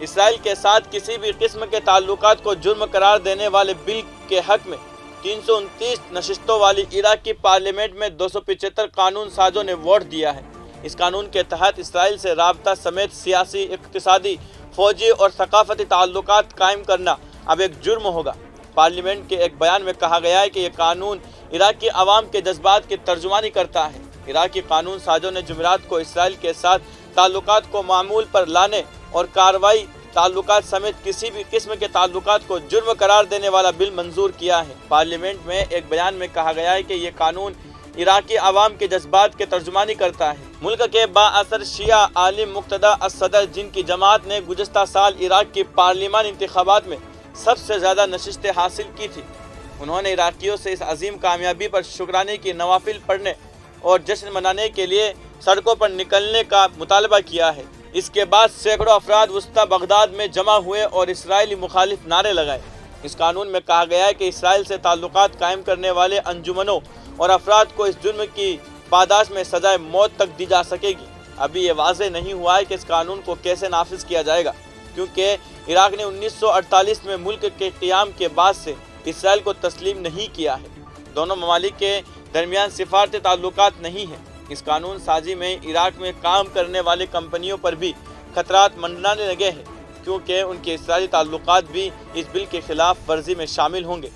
اسرائیل کے ساتھ کسی بھی قسم کے تعلقات کو جرم قرار دینے والے بل کے حق میں 329 نشستوں والی عراق کی پارلیمنٹ میں 275 قانون سازوں نے ووٹ دیا ہے۔ اس قانون کے تحت اسرائیل سے رابطہ سمیت سیاسی، اقتصادی، فوجی اور ثقافتی تعلقات قائم کرنا اب ایک جرم ہوگا۔ پارلیمنٹ کے ایک بیان میں کہا گیا ہے کہ یہ قانون عراق کی عوام کے جذبات کی ترجمانی کرتا ہے۔ عراقی قانون سازوں نے جمعرات کو اسرائیل کے ساتھ تعلقات کو معمول پر لانے اور کارروائی تعلقات سمیت کسی بھی قسم کے تعلقات کو جرم قرار دینے والا بل منظور کیا ہے۔ پارلیمنٹ میں ایک بیان میں کہا گیا ہے کہ یہ قانون عراقی عوام کے جذبات کی ترجمانی کرتا ہے۔ ملک کے با اثر شیعہ عالم مقتدی الصدر، جن کی جماعت نے گزشتہ سال عراق کی پارلیمان انتخابات میں سب سے زیادہ نشستیں حاصل کی تھی، انہوں نے عراقیوں سے اس عظیم کامیابی پر شکرانے کی نوافل پڑھنے اور جشن منانے کے لیے سڑکوں پر نکلنے کا مطالبہ کیا ہے۔ اس کے بعد سینکڑوں افراد وسطی بغداد میں جمع ہوئے اور اسرائیلی مخالف نعرے لگائے۔ اس قانون میں کہا گیا ہے کہ اسرائیل سے تعلقات قائم کرنے والے انجمنوں اور افراد کو اس جرم کی پاداش میں سزائے موت تک دی جا سکے گی۔ ابھی یہ واضح نہیں ہوا ہے کہ اس قانون کو کیسے نافذ کیا جائے گا، کیونکہ عراق نے 1948 میں ملک کے قیام کے بعد سے اسرائیل کو تسلیم نہیں کیا ہے۔ دونوں ممالک کے درمیان سفارتی تعلقات نہیں ہیں۔ اس قانون سازی میں عراق میں کام کرنے والی کمپنیوں پر بھی خطرات منڈلانے لگے ہیں، کیونکہ ان کے اسرائیلی تعلقات بھی اس بل کی خلاف ورزی میں شامل ہوں گے۔